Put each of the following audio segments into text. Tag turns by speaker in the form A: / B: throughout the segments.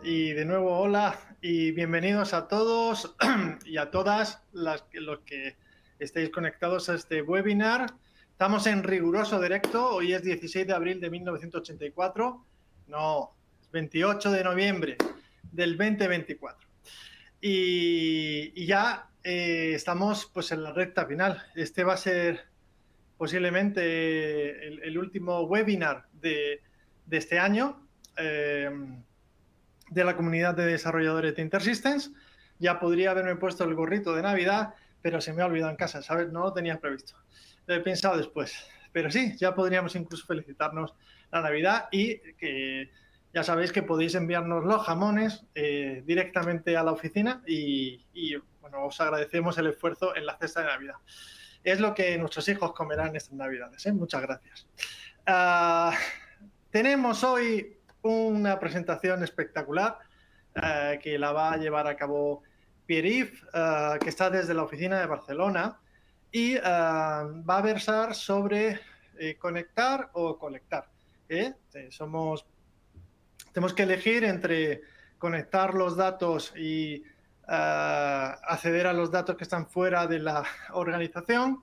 A: Y de nuevo, hola y bienvenidos a todos y a todas los que estéis conectados a este webinar. Estamos en riguroso directo, hoy es 16 de abril de 1984, no, es 28 de noviembre del 2024. Y ya estamos pues en la recta final. Este va a ser posiblemente el último webinar de este año. De la comunidad de desarrolladores de InterSystems. Ya podría haberme puesto el gorrito de Navidad, pero se me ha olvidado en casa, ¿sabes? No lo tenía previsto. Lo he pensado después. Pero sí, ya podríamos incluso felicitarnos la Navidad y que ya sabéis que podéis enviarnos los jamones directamente a la oficina y bueno, os agradecemos el esfuerzo en la cesta de Navidad. Es lo que nuestros hijos comerán estas Navidades, ¿eh? Muchas gracias. Tenemos hoy una presentación espectacular que la va a llevar a cabo Pierre-Yves, que está desde la oficina de Barcelona y va a versar sobre conectar o colectar. Tenemos que elegir entre conectar los datos y acceder a los datos que están fuera de la organización,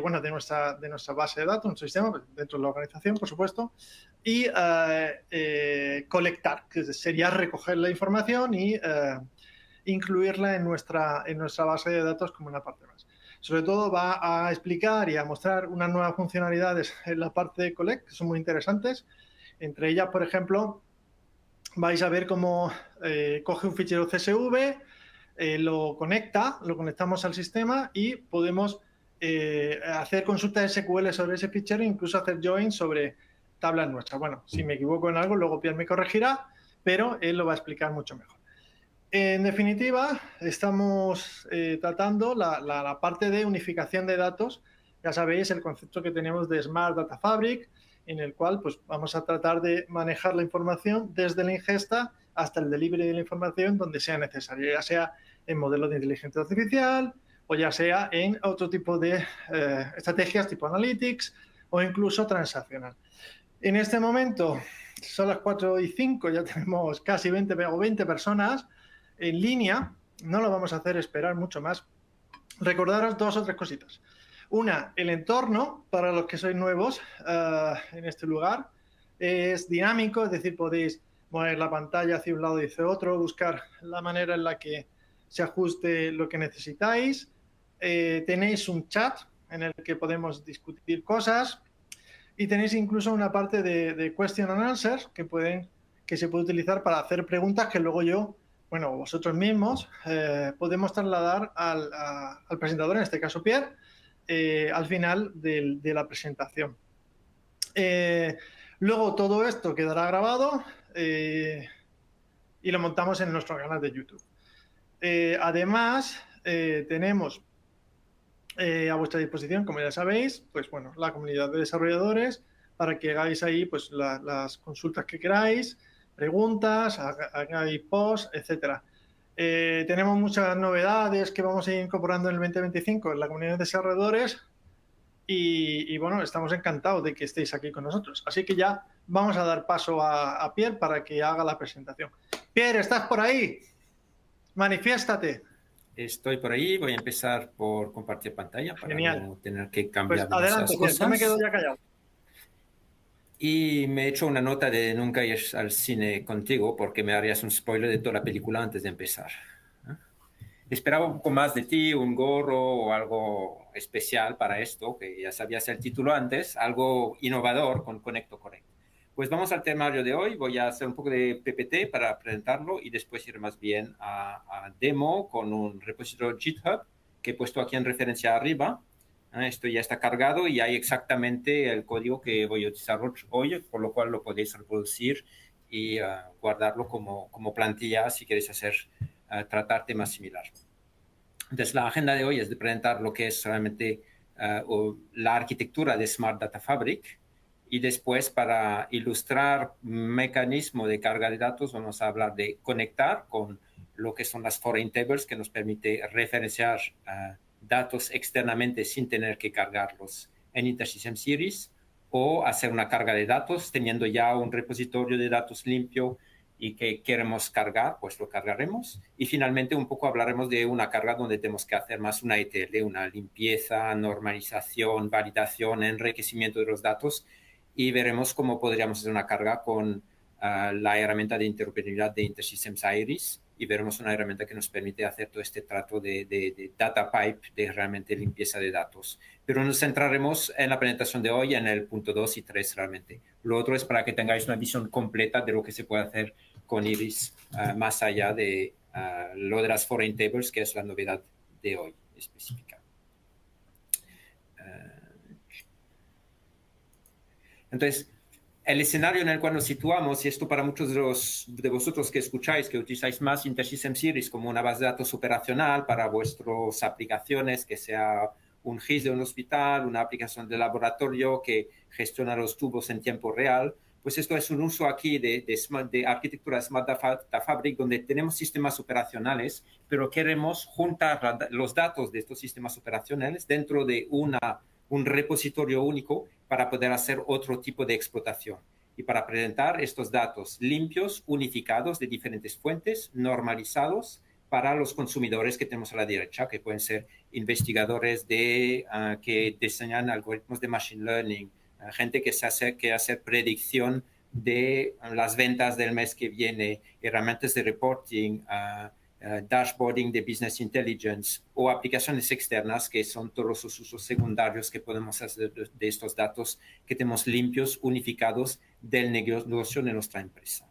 A: bueno, de nuestra base de datos, nuestro sistema, dentro de la organización, por supuesto, y colectar, que sería recoger la información y incluirla en nuestra base de datos como una parte más. Sobre todo va a explicar y a mostrar unas nuevas funcionalidades en la parte de collect, que son muy interesantes. Entre ellas, por ejemplo, vais a ver cómo coge un fichero CSV, lo conectamos al sistema y podemos hacer consultas SQL sobre ese fichero e incluso hacer join sobre tablas nuestras. Bueno, si me equivoco en algo, luego Pierre me corregirá, pero él lo va a explicar mucho mejor. En definitiva, estamos tratando la parte de unificación de datos. Ya sabéis el concepto que tenemos de Smart Data Fabric, en el cual pues, vamos a tratar de manejar la información desde la ingesta hasta el delivery de la información donde sea necesario, ya sea en modelos de inteligencia artificial o ya sea en otro tipo de estrategias tipo Analytics o incluso transaccional. En este momento son las 4:05, ya tenemos casi 20 personas en línea. No lo vamos a hacer esperar mucho más. Recordaros dos o tres cositas. Una, el entorno, para los que sois nuevos en este lugar, es dinámico, es decir, podéis mover la pantalla hacia un lado y hacia otro, buscar la manera en la que se ajuste lo que necesitáis. Tenéis un chat en el que podemos discutir cosas y tenéis incluso una parte de question and answers que se puede utilizar para hacer preguntas que luego yo, bueno, vosotros mismos podemos trasladar al presentador, en este caso Pierre, al final de la presentación. Luego todo esto quedará grabado y lo montamos en nuestro canal de YouTube. Además, tenemos a vuestra disposición, como ya sabéis, pues bueno, la comunidad de desarrolladores para que hagáis ahí pues las consultas que queráis, preguntas, hagáis posts, etcétera. Tenemos muchas novedades que vamos a ir incorporando en el 2025 en la comunidad de desarrolladores y bueno, estamos encantados de que estéis aquí con nosotros. Así que ya vamos a dar paso a Pierre para que haga la presentación. Pierre, ¿estás por ahí? Manifiéstate.
B: Estoy por ahí, voy a empezar por compartir pantalla para no tener que cambiar
A: pues adelante,
B: cosas.
A: Pierre, yo me quedo ya callado.
B: Y me he hecho una nota de nunca ir al cine contigo porque me harías un spoiler de toda la película antes de empezar. Esperaba un poco más de ti, un gorro o algo especial para esto, que ya sabías el título antes, algo innovador con Conecto Correct. Pues vamos al temario de hoy, voy a hacer un poco de PPT para presentarlo y después ir más bien a demo con un repositorio GitHub que he puesto aquí en referencia arriba. Esto ya está cargado y hay exactamente el código que voy a utilizar hoy, por lo cual lo podéis reproducir y guardarlo como plantilla si queréis tratar temas similares. Entonces, la agenda de hoy es de presentar lo que es realmente la arquitectura de Smart Data Fabric y después, para ilustrar mecanismo de carga de datos, vamos a hablar de conectar con lo que son las foreign tables, que nos permite referenciar datos externamente sin tener que cargarlos en InterSystem Series, o hacer una carga de datos teniendo ya un repositorio de datos limpio y que queremos cargar, pues lo cargaremos. Y finalmente un poco hablaremos de una carga donde tenemos que hacer más una ETL, una limpieza, normalización, validación, enriquecimiento de los datos, y veremos cómo podríamos hacer una carga con la herramienta de interoperabilidad de InterSystems Iris, y veremos una herramienta que nos permite hacer todo este trato de data pipe, de realmente limpieza de datos. Pero nos centraremos en la presentación de hoy en el punto 2 y 3 realmente. Lo otro es para que tengáis una visión completa de lo que se puede hacer con Iris, más allá de lo de las foreign tables, que es la novedad de hoy específica. Entonces, el escenario en el cual nos situamos, y esto para muchos de vosotros que escucháis, que utilizáis más InterSystems Iris como una base de datos operacional para vuestras aplicaciones, que sea un GIS de un hospital, una aplicación de laboratorio que gestiona los tubos en tiempo real, pues esto es un uso aquí de arquitectura Smart Data Fabric, donde tenemos sistemas operacionales, pero queremos juntar los datos de estos sistemas operacionales dentro de un repositorio único para poder hacer otro tipo de explotación y para presentar estos datos limpios, unificados de diferentes fuentes, normalizados para los consumidores que tenemos a la derecha, que pueden ser investigadores que diseñan algoritmos de machine learning, gente que hace predicción de las ventas del mes que viene, herramientas de reporting, dashboarding de business intelligence o aplicaciones externas, que son todos los usos secundarios que podemos hacer de estos datos que tenemos limpios, unificados del negocio de nuestra empresa.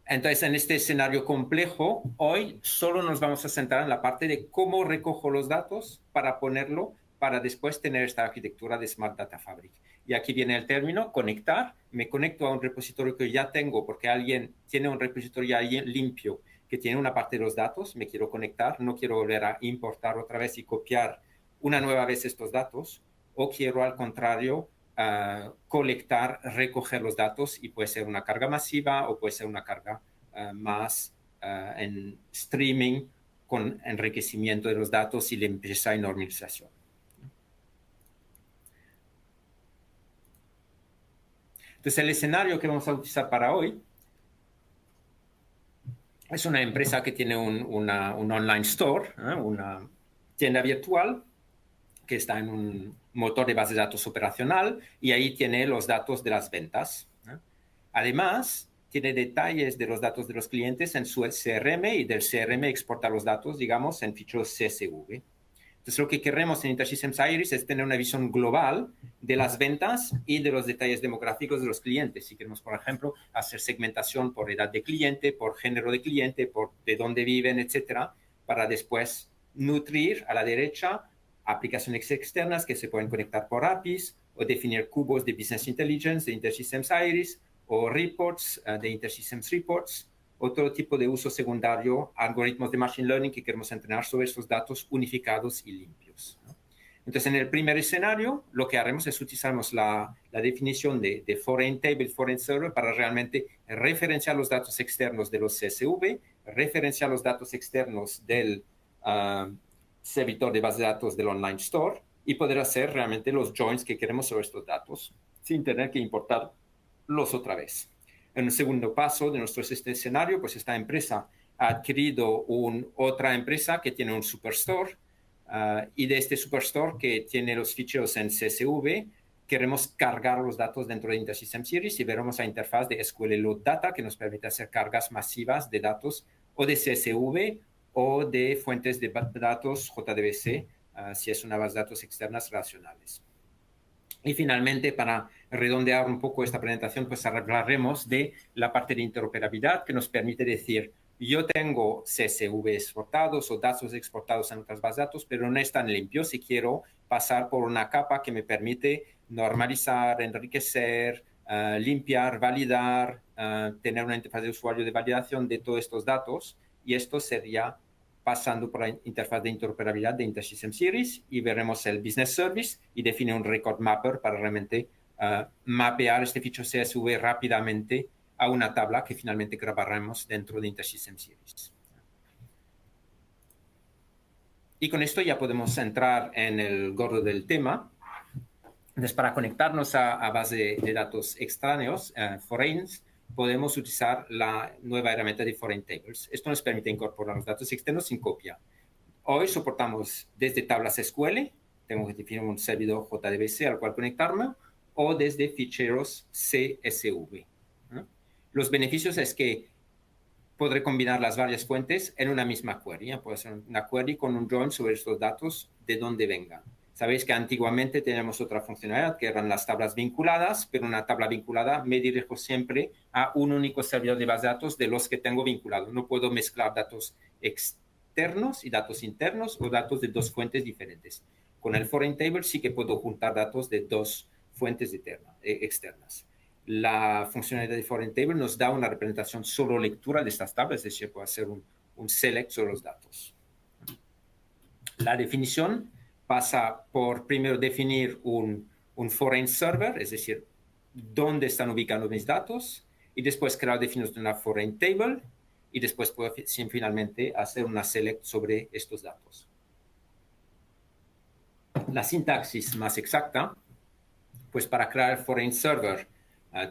B: Entonces, en este escenario complejo, hoy solo nos vamos a centrar en la parte de cómo recojo los datos para ponerlo, para después tener esta arquitectura de Smart Data Fabric. Y aquí viene el término, conectar. Me conecto a un repositorio que ya tengo porque alguien tiene un repositorio ya limpio que tiene una parte de los datos. Me quiero conectar, no quiero volver a importar otra vez y copiar una nueva vez estos datos. O quiero, al contrario, colectar, recoger los datos, y puede ser una carga masiva o puede ser una carga más en streaming con enriquecimiento de los datos y limpieza y normalización. Entonces, el escenario que vamos a utilizar para hoy es una empresa que tiene un online store, una tienda virtual que está en un motor de base de datos operacional, y ahí tiene los datos de las ventas. Además, tiene detalles de los datos de los clientes en su CRM, y del CRM exporta los datos, digamos, en ficheros CSV. Entonces, lo que queremos en InterSystems Iris es tener una visión global de las ventas y de los detalles demográficos de los clientes. Si queremos, por ejemplo, hacer segmentación por edad de cliente, por género de cliente, por de dónde viven, etcétera, para después nutrir a la derecha aplicaciones externas que se pueden conectar por APIs, o definir cubos de Business Intelligence de InterSystems Iris, o reports de InterSystems Reports, otro tipo de uso secundario, algoritmos de Machine Learning que queremos entrenar sobre estos datos unificados y limpios. Entonces, en el primer escenario, lo que haremos es utilizar la definición de Foreign Table, Foreign Server, para realmente referenciar los datos externos de los CSV, referenciar los datos externos del servidor de base de datos del Online Store, y poder hacer realmente los joins que queremos sobre estos datos sin tener que importarlos otra vez. En el segundo paso de nuestro escenario, pues esta empresa ha adquirido otra empresa que tiene un Superstore, y de este Superstore, que tiene los ficheros en CSV, queremos cargar los datos dentro de InterSystems Iris, y veremos la interfaz de SQL Load Data, que nos permite hacer cargas masivas de datos o de CSV o de fuentes de datos JDBC, si es una base de datos externas relacionales. Y finalmente, para redondear un poco esta presentación, pues hablaremos de la parte de interoperabilidad, que nos permite decir, yo tengo CSV exportados o datos exportados en otras bases de datos, pero no están limpios, y quiero pasar por una capa que me permite normalizar, enriquecer, limpiar, validar, tener una interfaz de usuario de validación de todos estos datos, y esto sería pasando por la interfaz de interoperabilidad de InterSystems Iris, y veremos el Business Service y define un Record Mapper para realmente mapear este fichero CSV rápidamente a una tabla que finalmente grabaremos dentro de InterSystems Iris. Y con esto ya podemos entrar en el gordo del tema. Entonces, para conectarnos a base de datos extraños, foreigns, podemos utilizar la nueva herramienta de Foreign Tables. Esto nos permite incorporar los datos externos sin copia. Hoy soportamos desde tablas SQL, tengo que definir un servidor JDBC al cual conectarme, o desde ficheros CSV. ¿No? Los beneficios es que podré combinar las varias fuentes en una misma query. Puede ser una query con un join sobre estos datos de donde vengan. Sabéis que antiguamente teníamos otra funcionalidad que eran las tablas vinculadas, pero una tabla vinculada me dirijo siempre a un único servidor de base de datos de los que tengo vinculados. No puedo mezclar datos externos y datos internos o datos de dos fuentes diferentes. Con el Foreign Table sí que puedo juntar datos de dos fuentes externas. La funcionalidad de Foreign Table nos da una representación solo lectura de estas tablas, es decir, puedo hacer un select sobre los datos. La definición pasa por primero definir un foreign server, es decir, dónde están ubicados mis datos, y después crear definiciones de una foreign table, y después puedo finalmente hacer una select sobre estos datos. La sintaxis más exacta, pues para crear el foreign server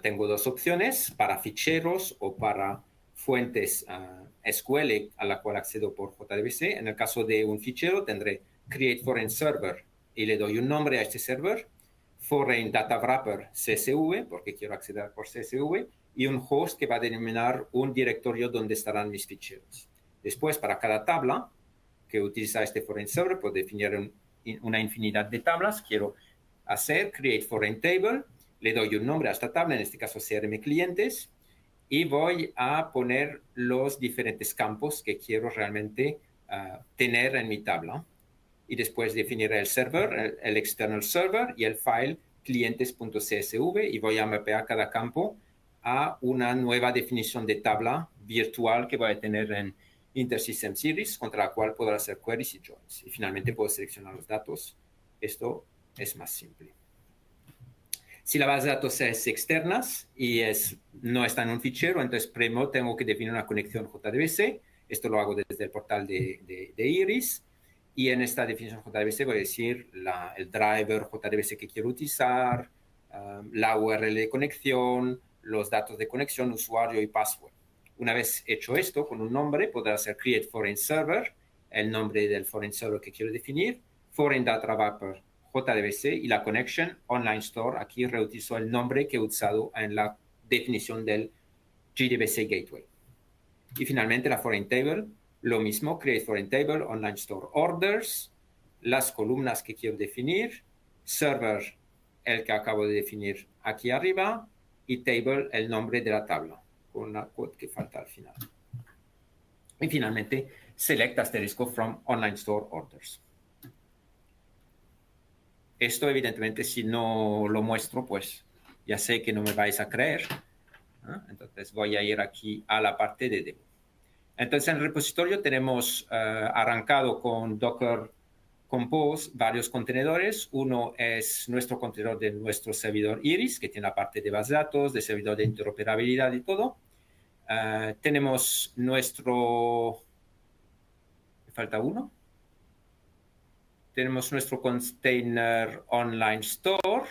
B: tengo dos opciones, para ficheros o para fuentes SQL a la cual accedo por JDBC. En el caso de un fichero tendré create foreign server y le doy un nombre a este server, foreign data wrapper CSV, porque quiero acceder por CSV, y un host que va a denominar un directorio donde estarán mis ficheros. Después, para cada tabla que utiliza este foreign server, puedo definir una infinidad de tablas. Quiero hacer create foreign table, le doy un nombre a esta tabla, en este caso CRM clientes, y voy a poner los diferentes campos que quiero realmente tener en mi tabla. Y después definiré el server, el external server y el file clientes.csv, y voy a mapear cada campo a una nueva definición de tabla virtual que voy a tener en InterSystem Series, contra la cual podré hacer queries y joins. Y finalmente puedo seleccionar los datos. Esto es más simple. Si la base de datos es externa y no está en un fichero, entonces primero tengo que definir una conexión JDBC. Esto lo hago desde el portal de Iris. Y en esta definición JDBC voy a decir el driver JDBC que quiero utilizar, la URL de conexión, los datos de conexión, usuario y password. Una vez hecho esto, con un nombre, podré hacer create foreign server, el nombre del foreign server que quiero definir, foreign data wrapper JDBC y la connection online store. Aquí reutilizo el nombre que he usado en la definición del JDBC Gateway. Y finalmente la foreign table, lo mismo, create foreign table, online store orders, las columnas que quiero definir, server, el que acabo de definir aquí arriba, y table, el nombre de la tabla, con una quote que falta al final. Y finalmente, select asterisco from online store orders. Esto, evidentemente, si no lo muestro, pues ya sé que no me vais a creer. Entonces voy a ir aquí a la parte de demo. Entonces en el repositorio tenemos arrancado con Docker Compose varios contenedores. Uno es nuestro contenedor de nuestro servidor Iris, que tiene la parte de base de datos, de servidor de interoperabilidad y todo. Tenemos nuestro... ¿Me falta uno? Tenemos nuestro container online store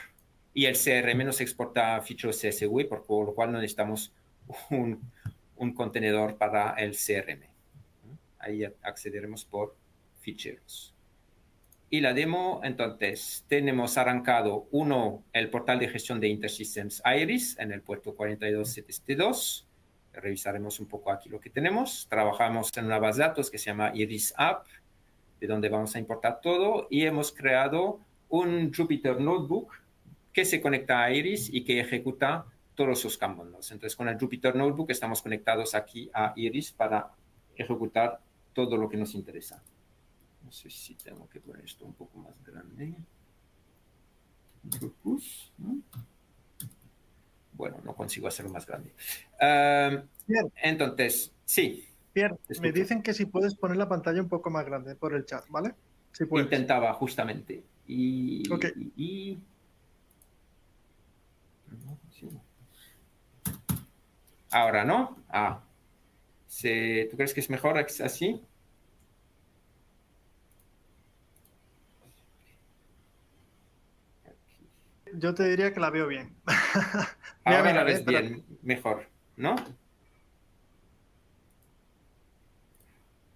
B: y el CRM nos exporta ficheros CSV, por lo cual no necesitamos un contenedor para el CRM. Ahí accederemos por ficheros. Y la demo, entonces, tenemos arrancado el portal de gestión de InterSystems Iris en el puerto 42772. Revisaremos un poco aquí lo que tenemos. Trabajamos en una base de datos que se llama Iris App, de donde vamos a importar todo, y hemos creado un Jupyter Notebook que se conecta a Iris y que ejecuta todos sus comandos. Entonces, con el Jupyter Notebook estamos conectados aquí a Iris para ejecutar todo lo que nos interesa. No sé si tengo que poner esto un poco más grande. Bueno, no consigo hacerlo más grande. Entonces, sí.
A: Pierre, me dicen que si puedes poner la pantalla un poco más grande por el chat, ¿vale? Si puedes.
B: Intentaba justamente.
A: Okay.
B: Ahora, ¿no? ¿Tú crees que es mejor así?
A: Yo te diría que la veo bien.
B: Ahora la ves bien, mejor. ¿no?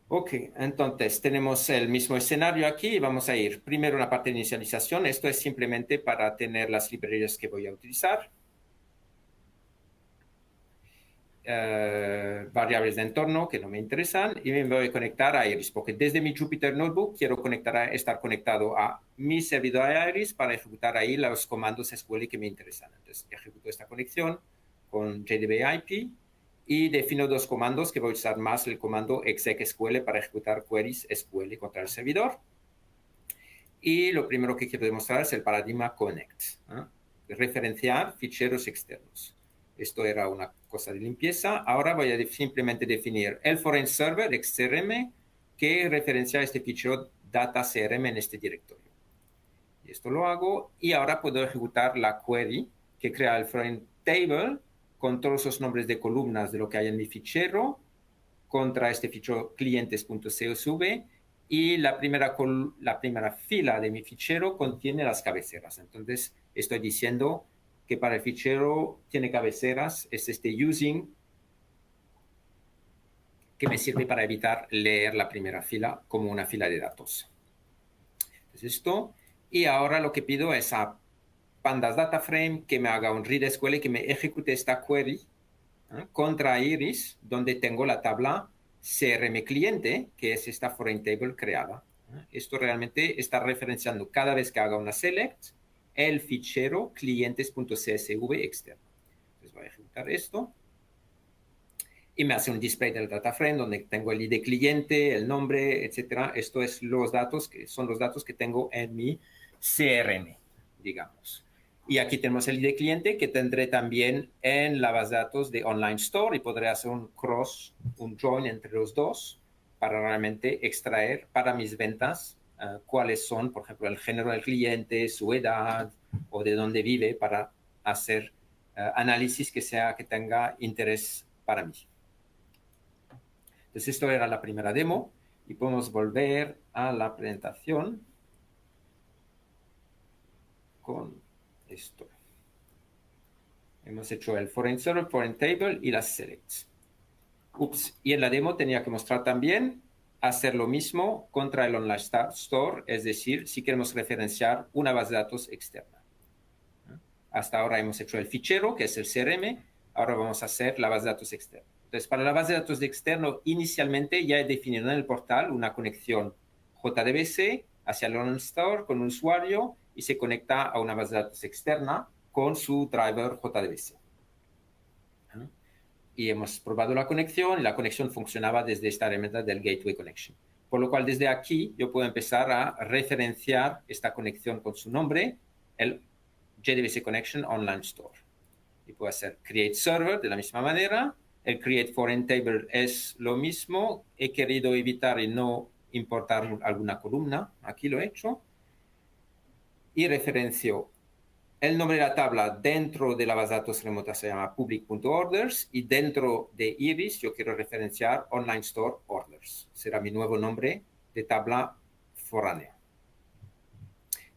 B: Ok, entonces tenemos el mismo escenario aquí. Vamos a ir primero a la parte de inicialización. Esto es simplemente para tener las librerías que voy a utilizar. Variables de entorno que no me interesan y me voy a conectar a Iris, porque desde mi Jupyter Notebook quiero estar conectado a mi servidor Iris para ejecutar ahí los comandos SQL que me interesan. Entonces, ejecuto esta conexión con JDBIP y defino dos comandos que voy a usar más el comando exec_sql para ejecutar queries SQL contra el servidor. Y lo primero que quiero demostrar es el paradigma connect, ¿eh? Referenciar ficheros externos. Esto era una cosa de limpieza. Ahora voy a simplemente definir el foreign server XCRM que referencia este fichero data CRM en este directorio. Y esto lo hago y ahora puedo ejecutar la query que crea el foreign table con todos los nombres de columnas de lo que hay en mi fichero contra este fichero clientes.csv y la primera fila de mi fichero contiene las cabeceras. Entonces estoy diciendo que para el fichero tiene cabeceras, es este using que me sirve para evitar leer la primera fila como una fila de datos. Entonces esto, y ahora lo que pido es a Pandas Data Frame que me haga un read SQL, que me ejecute esta query contra Iris, donde tengo la tabla CRM cliente, que es esta foreign table creada. Esto realmente está referenciando cada vez que haga una select el fichero clientes.csv externo. Entonces voy a ejecutar esto y me hace un display del data frame donde tengo el ID cliente, el nombre, etcétera. Esto es los datos que son los datos que tengo en mi CRM, digamos. Y aquí tenemos el ID cliente que tendré también en la base de datos de Online Store y podré hacer un un join entre los dos para realmente extraer para mis ventas cuáles son, por ejemplo, el género del cliente, su edad o de dónde vive para hacer análisis que tenga interés para mí. Entonces, esto era la primera demo y podemos volver a la presentación con esto. Hemos hecho el foreign server, foreign table y las selects. Ups, y en la demo tenía que mostrar también hacer lo mismo contra el Online Store, es decir, si queremos referenciar una base de datos externa. Hasta ahora hemos hecho el fichero, que es el CRM, ahora vamos a hacer la base de datos externa. Entonces, para la base de datos de externo, inicialmente ya he definido en el portal una conexión JDBC hacia el Online Store con un usuario y se conecta a una base de datos externa con su driver JDBC. Y hemos probado la conexión y la conexión funcionaba desde esta herramienta del Gateway Connection. Por lo cual, desde aquí, yo puedo empezar a referenciar esta conexión con su nombre, el JDBC Connection Online Store. Y puedo hacer Create Server de la misma manera. El Create Foreign Table es lo mismo. He querido evitar y no importar alguna columna. Aquí lo he hecho. Y referencio el nombre de la tabla dentro de la base de datos remota se llama public.orders y dentro de Iris yo quiero referenciar Online Store Orders. Será mi nuevo nombre de tabla foránea.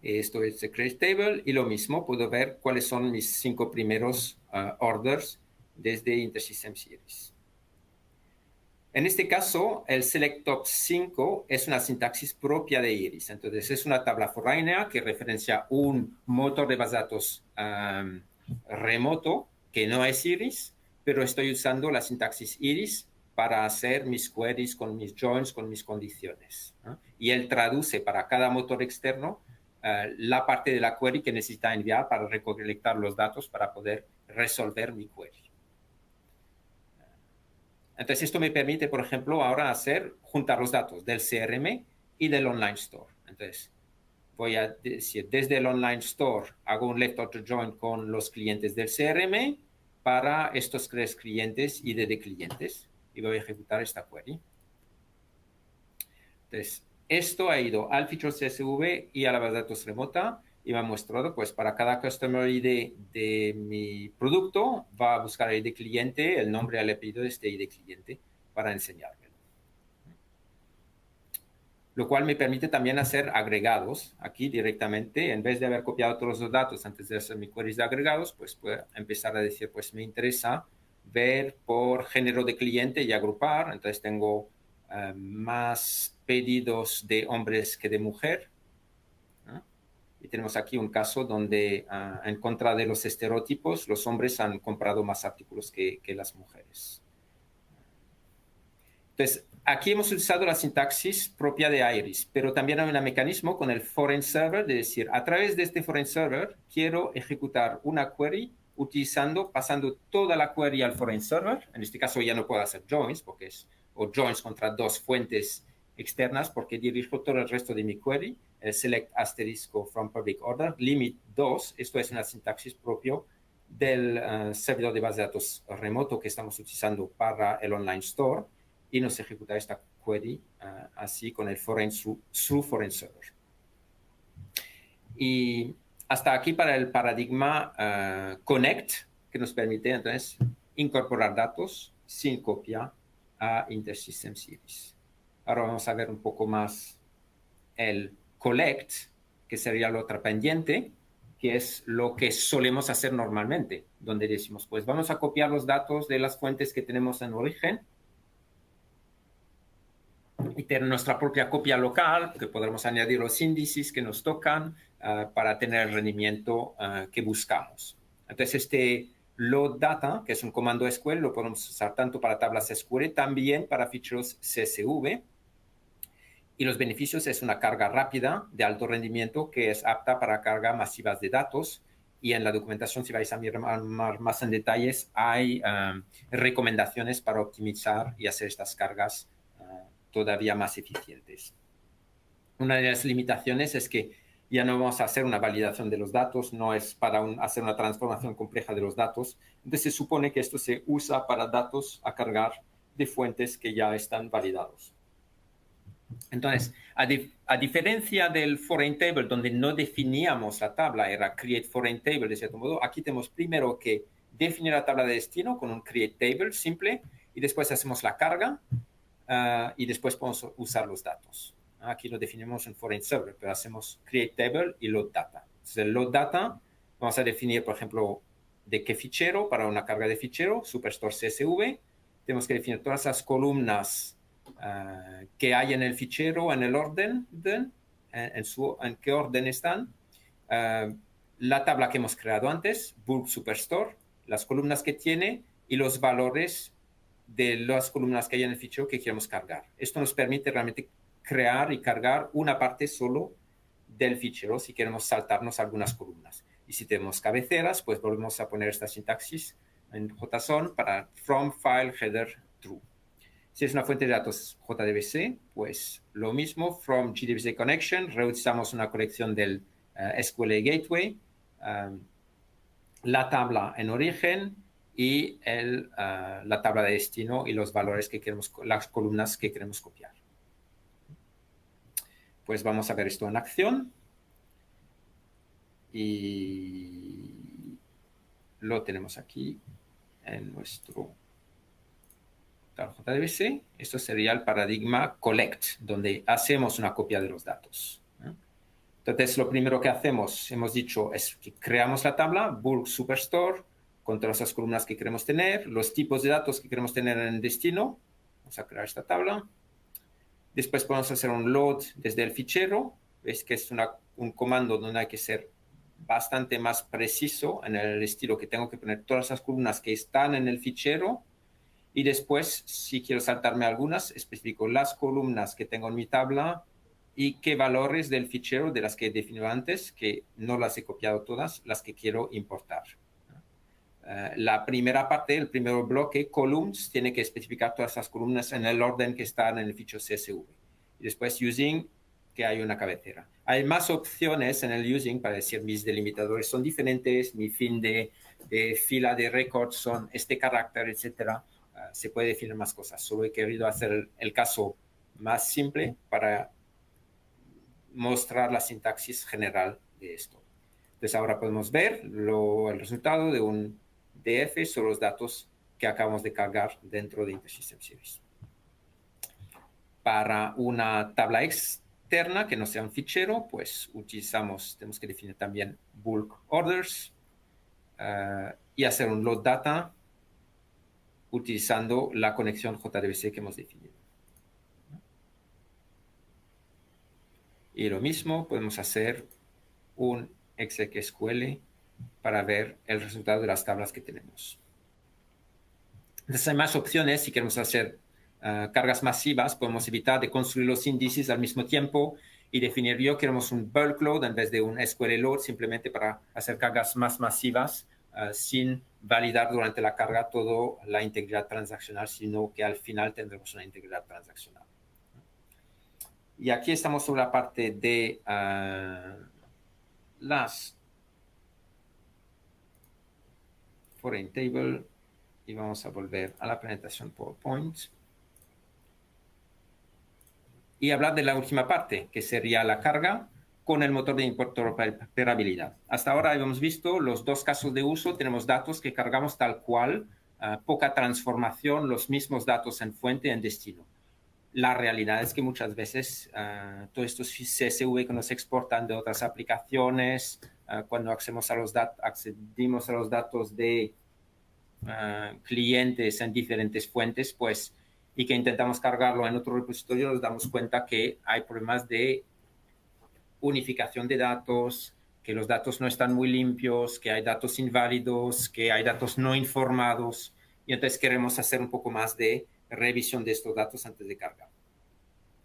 B: Esto es el Create Table y lo mismo puedo ver cuáles son mis 5 primeros orders desde InterSystems Iris. En este caso, el Select Top 5 es una sintaxis propia de Iris. Entonces, es una tabla foránea que referencia un motor de base de datos remoto, que no es Iris, pero estoy usando la sintaxis Iris para hacer mis queries con mis joins, con mis condiciones. Y él traduce para cada motor externo la parte de la query que necesita enviar para recolectar los datos para poder resolver mi query. Entonces, esto me permite, por ejemplo, ahora juntar los datos del CRM y del Online Store. Entonces, voy a decir, desde el Online Store hago un left outer join con los clientes del CRM para estos 3 clientes ID de clientes y voy a ejecutar esta query. Entonces, esto ha ido al fichero CSV y a la base de datos remota y me ha mostrado, pues, para cada Customer ID de mi producto, va a buscar el ID cliente, el nombre al apellido de este ID cliente para enseñármelo. Lo cual me permite también hacer agregados aquí directamente. En vez de haber copiado todos los datos antes de hacer mi queries de agregados, pues puedo empezar a decir, pues me interesa ver por género de cliente y agrupar. Entonces tengo más pedidos de hombres que de mujer, ¿no? Y tenemos aquí un caso donde, en contra de los estereotipos, los hombres han comprado más artículos que las mujeres. Entonces, aquí hemos utilizado la sintaxis propia de Iris, pero también hay un mecanismo con el foreign server, de decir, a través de este foreign server quiero ejecutar una query pasando toda la query al foreign server. En este caso ya no puedo hacer joins, o joins contra dos fuentes externas, porque dirijo todo el resto de mi query, el select asterisco from public order, limit 2, esto es una sintaxis propio del servidor de base de datos remoto que estamos utilizando para el online store, y nos ejecuta esta query así con el foreign through foreign server. Y hasta aquí para el paradigma connect, que nos permite entonces incorporar datos sin copia a InterSystem Series. Ahora vamos a ver un poco más el collect, que sería la otra pendiente, que es lo que solemos hacer normalmente, donde decimos, pues vamos a copiar los datos de las fuentes que tenemos en origen y tener nuestra propia copia local, que podremos añadir los índices que nos tocan para tener el rendimiento que buscamos. Entonces, este load data, que es un comando SQL, lo podemos usar tanto para tablas SQL, también para ficheros CSV. Y los beneficios es una carga rápida de alto rendimiento que es apta para cargas masivas de datos. Y en la documentación, si vais a mirar más en detalles, hay recomendaciones para optimizar y hacer estas cargas todavía más eficientes. Una de las limitaciones es que ya no vamos a hacer una validación de los datos, no es para hacer una transformación compleja de los datos. Entonces se supone que esto se usa para datos a cargar de fuentes que ya están validados. Entonces, a diferencia del foreign table, donde no definíamos la tabla, era create foreign table de cierto modo, aquí tenemos primero que definir la tabla de destino con un create table simple, y después hacemos la carga, y después podemos usar los datos. Aquí lo definimos en foreign server, pero hacemos create table y load data. Entonces, el load data, vamos a definir, por ejemplo, de qué fichero, para una carga de fichero, Superstore CSV. Tenemos que definir todas las columnas que hay en el fichero, en el orden, en qué orden están. La tabla que hemos creado antes, bulk Superstore, las columnas que tiene y los valores de las columnas que hay en el fichero que queremos cargar. Esto nos permite realmente crear y cargar una parte solo del fichero si queremos saltarnos algunas columnas. Y si tenemos cabeceras, pues volvemos a poner esta sintaxis en JSON para from file header true. Si es una fuente de datos JDBC, pues lo mismo, from JDBC connection, reutilizamos una colección del SQL Gateway, la tabla en origen y la tabla de destino y los valores que queremos, las columnas que queremos copiar. Pues vamos a ver esto en acción. Y lo tenemos aquí en nuestro JDBC. Esto sería el paradigma collect, donde hacemos una copia de los datos. Entonces, lo primero que hacemos, hemos dicho, es que creamos la tabla, bulk Superstore, con todas las columnas que queremos tener, los tipos de datos que queremos tener en el destino. Vamos a crear esta tabla. Después podemos hacer un load desde el fichero. Veis que es un comando donde hay que ser bastante más preciso en el estilo que tengo que poner todas las columnas que están en el fichero. Y después, si quiero saltarme algunas, especifico las columnas que tengo en mi tabla y qué valores del fichero de las que he definido antes, que no las he copiado todas, las que quiero importar. La primera parte, el primer bloque, columns, tiene que especificar todas las columnas en el orden que están en el fichero CSV. Y después using, que hay una cabecera. Hay más opciones en el using para decir mis delimitadores son diferentes, mi fin de fila de records son este carácter, etc. Se puede definir más cosas. Solo he querido hacer el caso más simple para mostrar la sintaxis general de esto. Entonces ahora podemos ver el resultado de un DF sobre los datos que acabamos de cargar dentro de InterSystem Series. Para una tabla externa que no sea un fichero, pues tenemos que definir también bulk orders y hacer un load data utilizando la conexión JDBC que hemos definido. Y lo mismo podemos hacer un exec.sql para ver el resultado de las tablas que tenemos. Entonces hay más opciones. Si queremos hacer cargas masivas, podemos evitar de construir los índices al mismo tiempo y definir queremos un bulk load en vez de un SQL load, simplemente para hacer cargas más masivas sin validar durante la carga toda la integridad transaccional, sino que al final tendremos una integridad transaccional. Y aquí estamos sobre la parte de las foreign table y vamos a volver a la presentación PowerPoint y hablar de la última parte, que sería la carga con el motor de interoperabilidad. Hasta ahora hemos visto los dos casos de uso. Tenemos datos que cargamos tal cual, poca transformación, los mismos datos en fuente y en destino. La realidad es que muchas veces todos estos CSV que nos exportan de otras aplicaciones, cuando accedimos a los datos de clientes en diferentes fuentes, pues, y que intentamos cargarlo en otro repositorio, nos damos cuenta que hay problemas de unificación de datos, que los datos no están muy limpios, que hay datos inválidos, que hay datos no informados, y entonces queremos hacer un poco más de revisión de estos datos antes de cargar.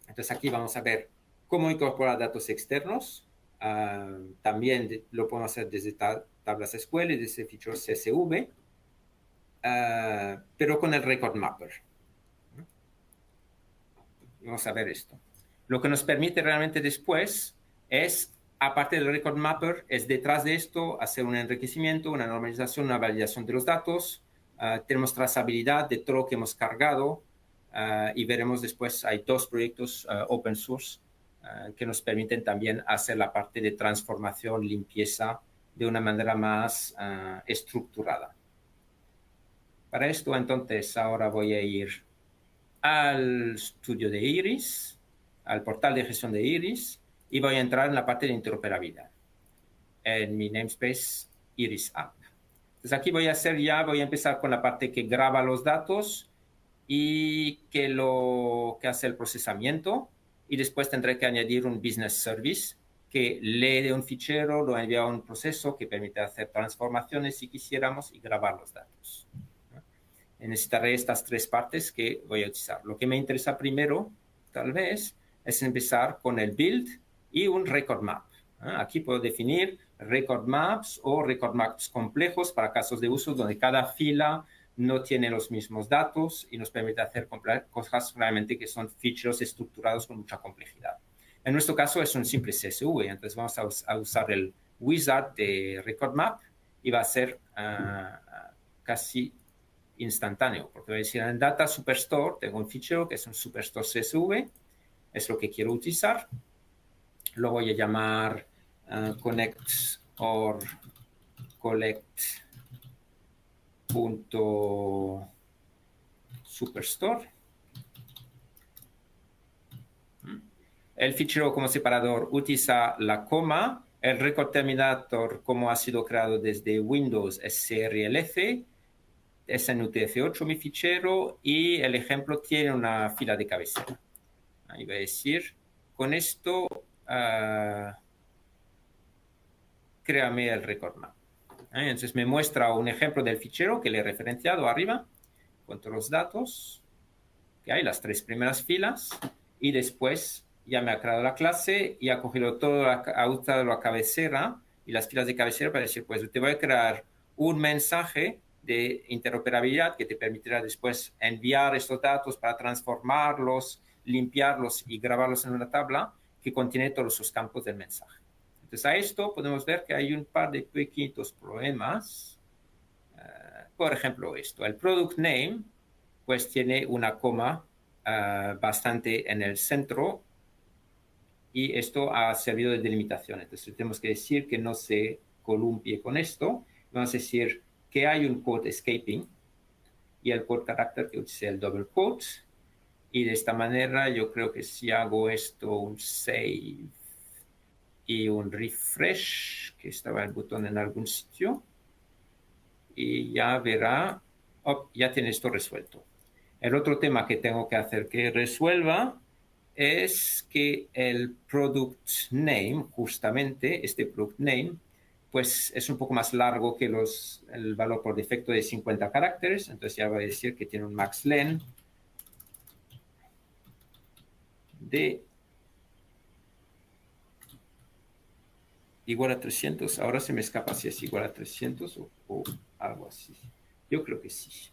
B: Entonces aquí vamos a ver cómo incorporar datos externos. También lo podemos hacer desde tablas SQL, desde ficheros CSV, pero con el record mapper. Vamos a ver esto. Lo que nos permite realmente después es, aparte del record mapper, es detrás de esto hacer un enriquecimiento, una normalización, una validación de los datos. Tenemos trazabilidad de todo lo que hemos cargado y veremos después, hay dos proyectos open source que nos permiten también hacer la parte de transformación, limpieza de una manera más estructurada. Para esto, entonces, ahora voy a ir al estudio de Iris, al portal de gestión de Iris, y voy a entrar en la parte de interoperabilidad, en mi namespace Iris App. Entonces aquí voy a empezar con la parte que graba los datos y que hace el procesamiento, y después tendré que añadir un business service que lee de un fichero, lo envía a un proceso que permite hacer transformaciones si quisiéramos y grabar los datos. Necesitaré estas tres partes que voy a utilizar. Lo que me interesa primero, tal vez, es empezar con el build y un record map. Aquí puedo definir record maps o record maps complejos para casos de uso donde cada fila no tiene los mismos datos y nos permite hacer cosas realmente que son ficheros estructurados con mucha complejidad. En nuestro caso es un simple CSV, entonces vamos a usar el wizard de record map y va a ser casi instantáneo, porque voy a decir en Data Superstore tengo un fichero que es un Superstore CSV, es lo que quiero utilizar, lo voy a llamar connect or collect.superstore. El fichero como separador utiliza la coma, el record terminator como ha sido creado desde Windows es CRLF, es en UTF-8 mi fichero y el ejemplo tiene una fila de cabecera. Ahí voy a decir, con esto, créame el record map. Entonces me muestra un ejemplo del fichero que le he referenciado arriba, con todos los datos que hay, las tres primeras filas, y después ya me ha creado la clase y ha cogido todo, ha usado la cabecera y las filas de cabecera para decir, pues te voy a crear un mensaje de interoperabilidad que te permitirá después enviar estos datos para transformarlos, limpiarlos y grabarlos en una tabla que contiene todos los campos del mensaje. Entonces a esto podemos ver que hay un par de pequeñitos problemas. Por ejemplo esto, el product name pues tiene una coma bastante en el centro y esto ha servido de delimitación. Entonces tenemos que decir que no se columpie con esto. Vamos a decir que hay un quote escaping y el quote character que utilice el double quote. Y de esta manera yo creo que si hago esto, un save y un refresh, que estaba el botón en algún sitio, y ya verá Oh, ya tiene esto resuelto. El otro tema que tengo que hacer que resuelva es que el product name, justamente este product name, pues es un poco más largo que el valor por defecto de 50 caracteres. Entonces ya voy a decir que tiene un max len de igual a 300. Ahora se me escapa si es igual a 300 o algo así. Yo creo que sí.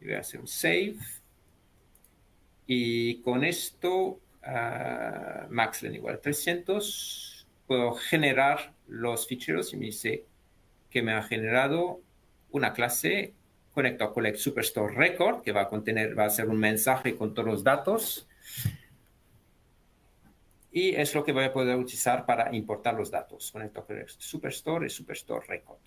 B: Y voy a hacer un save. Y con esto, maxlen igual a 300, puedo generar los ficheros y me dice que me ha generado una clase conecto a collect superstore record, que va a ser un mensaje con todos los datos. Y es lo que voy a poder utilizar para importar los datos. Conecto a collect superstore y superstore record.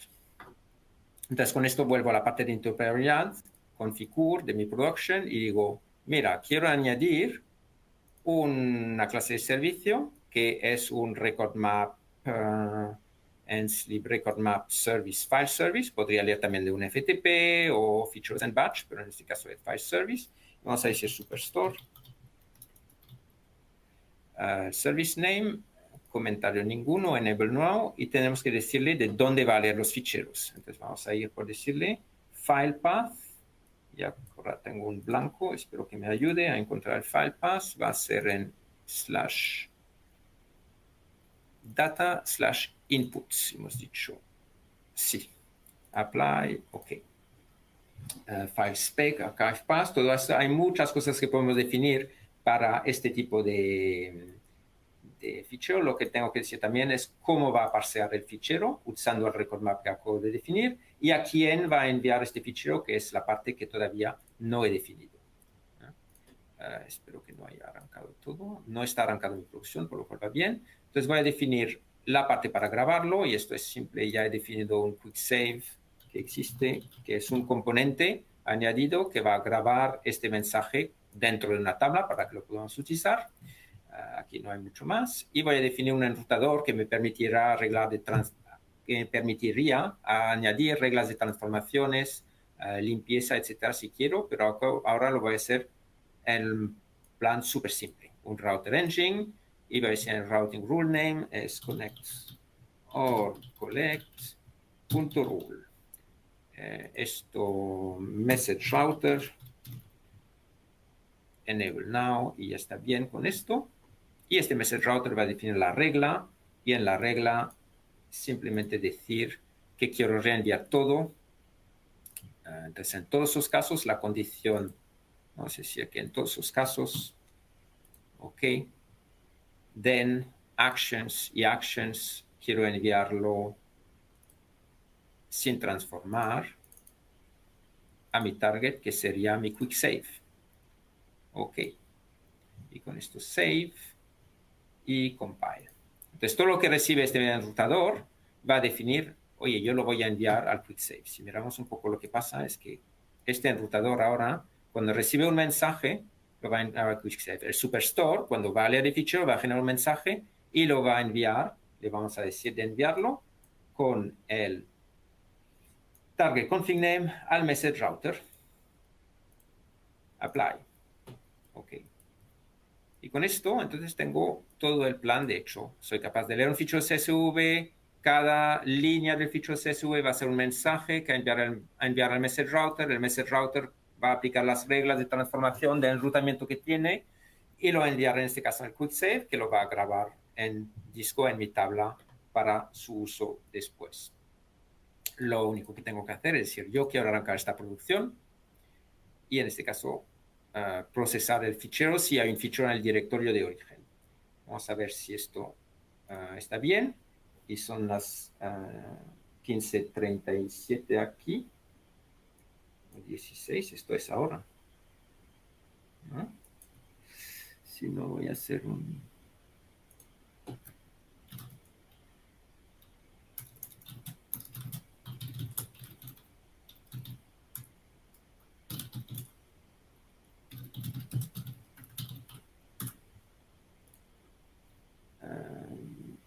B: Entonces, con esto vuelvo a la parte de interoperabilidad, configure de mi production y digo, mira, quiero añadir una clase de servicio que es un record map en sleep record map service file service. Podría leer también de un FTP o features and batch, pero en este caso es file service. Vamos a decir superstore. Service name, comentario ninguno, enable now, y tenemos que decirle de dónde va a leer los ficheros. Entonces vamos a ir por decirle file path. Ya ahora tengo un blanco, espero que me ayude a encontrar el file path. Va a ser en /data/inputs, hemos dicho. Sí. Apply, ok. File spec, archive path, todo esto. Hay muchas cosas que podemos definir para este tipo de fichero. Lo que tengo que decir también es cómo va a parsear el fichero usando el record map que acabo de definir y a quién va a enviar este fichero, que es la parte que todavía no he definido. Espero que no haya arrancado todo. No está arrancado mi producción, por lo cual va bien. Entonces voy a definir la parte para grabarlo y esto es simple. Ya he definido un quick save que existe, que es un componente añadido que va a grabar este mensaje dentro de una tabla para que lo podamos utilizar. Aquí no hay mucho más. Y voy a definir un enrutador que me permitirá añadir reglas de transformaciones, limpieza, etcétera, si quiero, pero ahora lo voy a hacer en plan súper simple. Un router engine, y voy a decir el routing rule name es connect or collect.rule. Esto, message router, enable now, y ya está bien con esto. Y este message router va a definir la regla, y en la regla simplemente decir que quiero reenviar todo. Entonces, en todos esos casos, la condición, vamos a decir que en todos esos casos, ok, then actions y actions, quiero enviarlo sin transformar a mi target, que sería mi quick save. Ok. Y con esto save y compile. Entonces, todo lo que recibe este enrutador va a definir, oye, yo lo voy a enviar al quick save. Si miramos un poco lo que pasa es que este enrutador ahora, cuando recibe un mensaje, lo va a enviar al quick save. El superstore, cuando va a leer el fichero, va a generar un mensaje y lo va a enviar, le vamos a decir de enviarlo con el target config name al message router. Apply. Ok. Y con esto, entonces tengo todo el plan de hecho. Soy capaz de leer un fichero CSV. Cada línea del fichero CSV va a ser un mensaje que enviar al message router. El message router va a aplicar las reglas de transformación de enrutamiento que tiene y lo va a enviar en este caso en el quick save, que lo va a grabar en disco en mi tabla para su uso después. Lo único que tengo que hacer es decir, yo quiero arrancar esta producción y en este caso procesar el fichero si hay un fichero en el directorio de origen. Vamos a ver si esto está bien. Y son las 15:37 aquí. 16, esto es ahora. ¿No? Si no, voy a hacer un...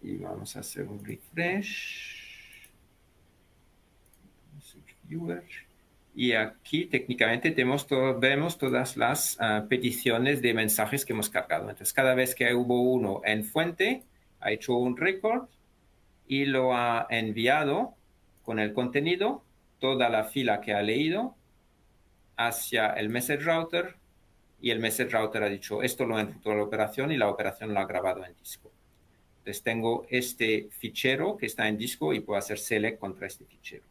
B: y vamos a hacer un refresh. Viewer. Y aquí técnicamente vemos todas las peticiones de mensajes que hemos cargado. Entonces, cada vez que hubo uno en fuente, ha hecho un record y lo ha enviado con el contenido, toda la fila que ha leído, hacia el message router, y el message router ha dicho, esto lo enrutó a la operación y la operación lo ha grabado en disco. Entonces tengo este fichero que está en disco y puedo hacer select contra este fichero.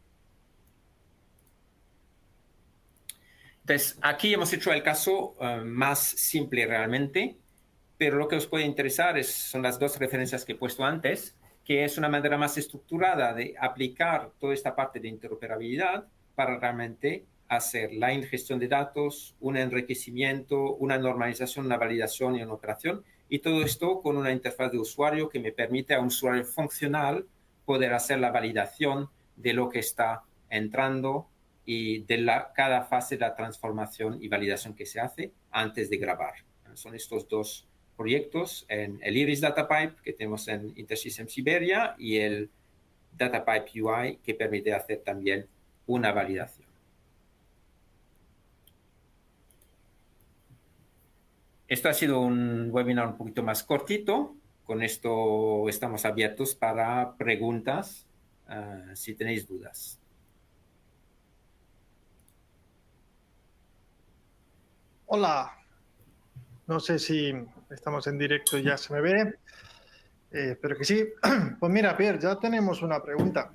B: Entonces, aquí hemos hecho el caso más simple realmente, pero lo que os puede interesar son las dos referencias que he puesto antes, que es una manera más estructurada de aplicar toda esta parte de interoperabilidad para realmente hacer la ingestión de datos, un enriquecimiento, una normalización, una validación y una operación, y todo esto con una interfaz de usuario que me permite a un usuario funcional poder hacer la validación de lo que está entrando y de cada fase de la transformación y validación que se hace antes de grabar. Son estos dos proyectos, en el Iris DataPipe que tenemos en InterSystems Siberia y el DataPipe UI que permite hacer también una validación. Esto ha sido un webinar un poquito más cortito. Con esto estamos abiertos para preguntas, si tenéis dudas.
A: Hola, no sé si estamos en directo y ya se me ve, pero que sí. Pues mira, Pierre, ya tenemos una pregunta.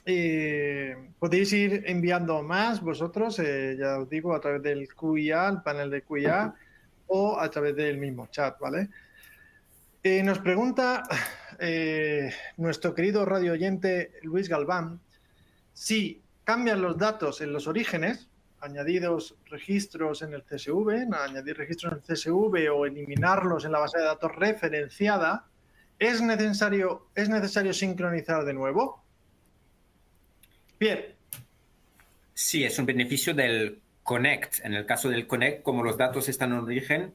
A: Podéis ir enviando más vosotros, ya os digo, a través del QIA, el panel de QIA, o a través del mismo chat, ¿vale? Nos pregunta nuestro querido radio oyente Luis Galván si cambian los datos en los orígenes, añadidos registros en el CSV, añadir registros en el CSV o eliminarlos en la base de datos referenciada, ¿es necesario sincronizar de nuevo? Bien.
B: Sí, es un beneficio del Connect. En el caso del Connect, como los datos están en origen,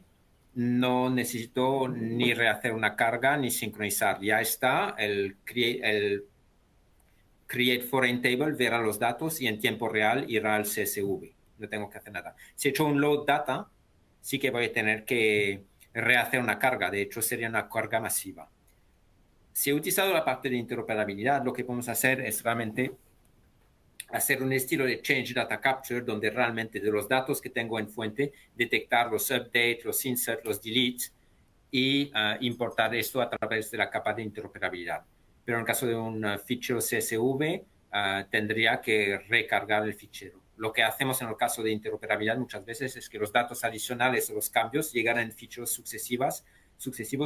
B: no necesito ni rehacer una carga ni sincronizar. Ya está, el create foreign table verá los datos y en tiempo real irá al CSV. No tengo que hacer nada. Si he hecho un load data, sí que voy a tener que rehacer una carga. De hecho, sería una carga masiva. Si he utilizado la parte de interoperabilidad, lo que podemos hacer es realmente hacer un estilo de Change Data Capture, donde realmente de los datos que tengo en fuente, detectar los updates, los inserts, los deletes y importar esto a través de la capa de interoperabilidad. Pero en el caso de un fichero CSV, tendría que recargar el fichero. Lo que hacemos en el caso de interoperabilidad muchas veces es que los datos adicionales o los cambios llegan en ficheros sucesivos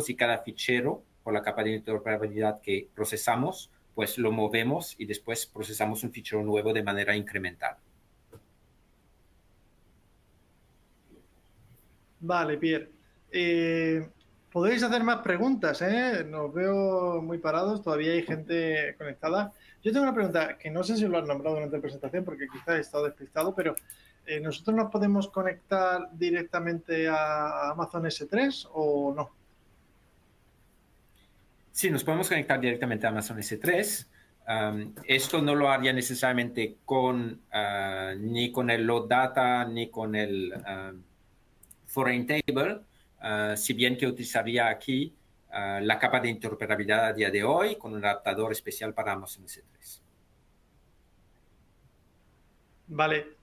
B: y cada fichero, por la capa de interoperabilidad que procesamos, pues lo movemos y después procesamos un fichero nuevo de manera incremental.
A: Vale, Pierre. Podéis hacer más preguntas, ¿eh? Nos veo muy parados, todavía hay gente conectada. Yo tengo una pregunta que no sé si lo has nombrado durante la presentación porque quizás he estado despistado, pero ¿nosotros nos podemos conectar directamente a Amazon S3 o no?
B: Sí, nos podemos conectar directamente a Amazon S3. Esto no lo haría necesariamente ni con el load data ni con el foreign table, si bien que utilizaría aquí la capa de interoperabilidad a día de hoy con un adaptador especial para Amazon S3.
A: Vale.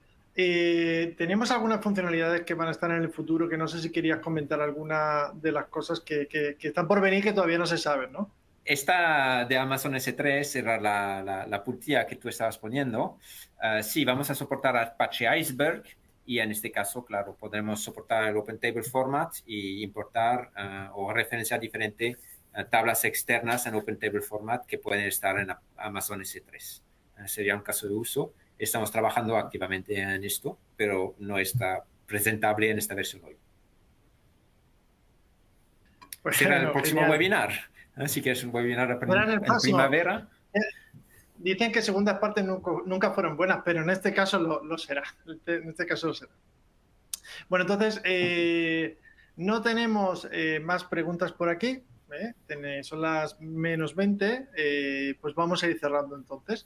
A: Tenemos algunas funcionalidades que van a estar en el futuro que no sé si querías comentar alguna de las cosas que están por venir que todavía no se saben, ¿no?
B: Esta de Amazon S3 era la puntilla que tú estabas poniendo. Sí, vamos a soportar Apache Iceberg y en este caso, claro, podremos soportar el Open Table Format y importar o referenciar diferentes tablas externas en Open Table Format que pueden estar en Amazon S3. Sería un caso de uso. Estamos trabajando activamente en esto, pero no está presentable en esta versión hoy. Pues será el próximo webinar. Así que es un webinar en primavera.
A: Dicen que segundas partes nunca fueron buenas, pero en este caso lo será. En este caso lo será. Bueno, entonces, no tenemos más preguntas por aquí. Son las -20. Pues vamos a ir cerrando entonces.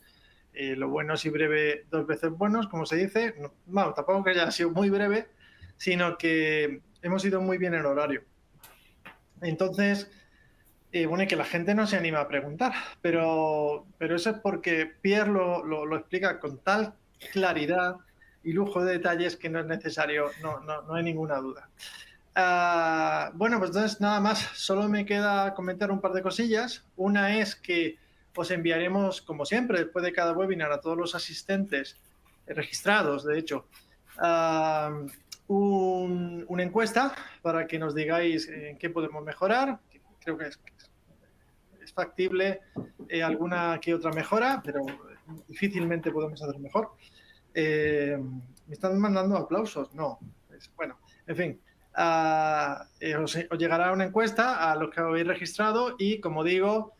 A: Lo bueno es y breve dos veces buenos, como se dice. No, bueno, tampoco que haya sido muy breve, sino que hemos ido muy bien en horario. Entonces, bueno, y que la gente no se anima a preguntar, pero eso es porque Pierre lo explica con tal claridad y lujo de detalles que no es necesario, no hay ninguna duda. Bueno, pues entonces nada más, solo me queda comentar un par de cosillas. Una es que os enviaremos, como siempre, después de cada webinar a todos los asistentes registrados, de hecho, una encuesta para que nos digáis en qué podemos mejorar. Creo que es factible alguna que otra mejora, pero difícilmente podemos hacer mejor. ¿Me están mandando aplausos? No. Bueno, en fin. Os llegará una encuesta a los que habéis registrado y, como digo,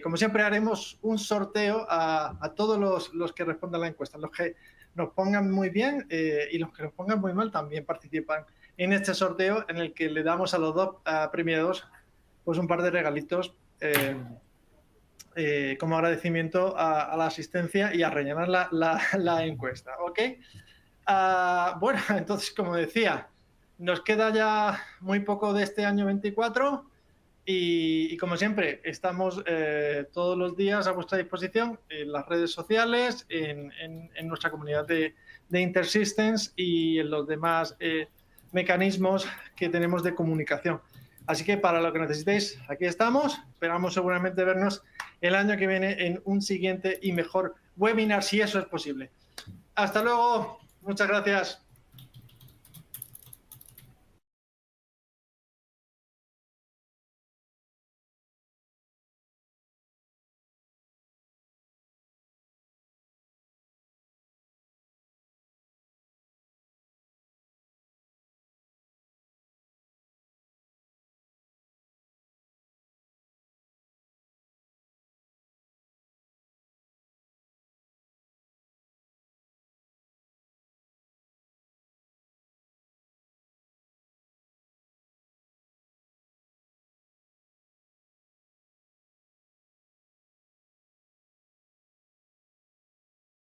A: como siempre haremos un sorteo a todos los que respondan a la encuesta. Los que nos pongan muy bien y los que nos pongan muy mal también participan en este sorteo en el que le damos a los dos premiados pues un par de regalitos como agradecimiento a la asistencia y a rellenar la encuesta, ¿ok? Bueno, entonces, como decía, nos queda ya muy poco de este año 24 y como siempre, estamos todos los días a vuestra disposición en las redes sociales, en nuestra comunidad de InterSystems y en los demás mecanismos que tenemos de comunicación. Así que para lo que necesitéis, aquí estamos. Esperamos seguramente vernos el año que viene en un siguiente y mejor webinar, si eso es posible. Hasta luego. Muchas gracias.